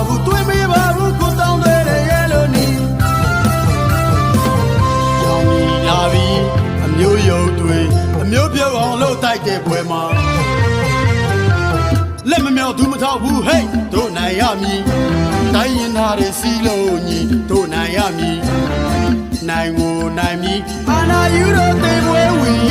ဘူးတွေးမေးပါဘူးကိုတောင်းတဲ့ရဲ့လို့နီရောင်နီလာပြီးအမျိုးယုံတွေအမျိုးပြုတ်အောင်လို့တိုက်တဲ့ပွဲမှာလက်မမြောက်သူမထောက်ဘူးဟဲ့တို့နိုင်ရမည်တိုင်းရင်သားတွေစီးလို့ညီတို့နိုင်ရမည်နိုင်ကိုနိုင်မည်အာနာယူတော့တေပွဲဝင်ရ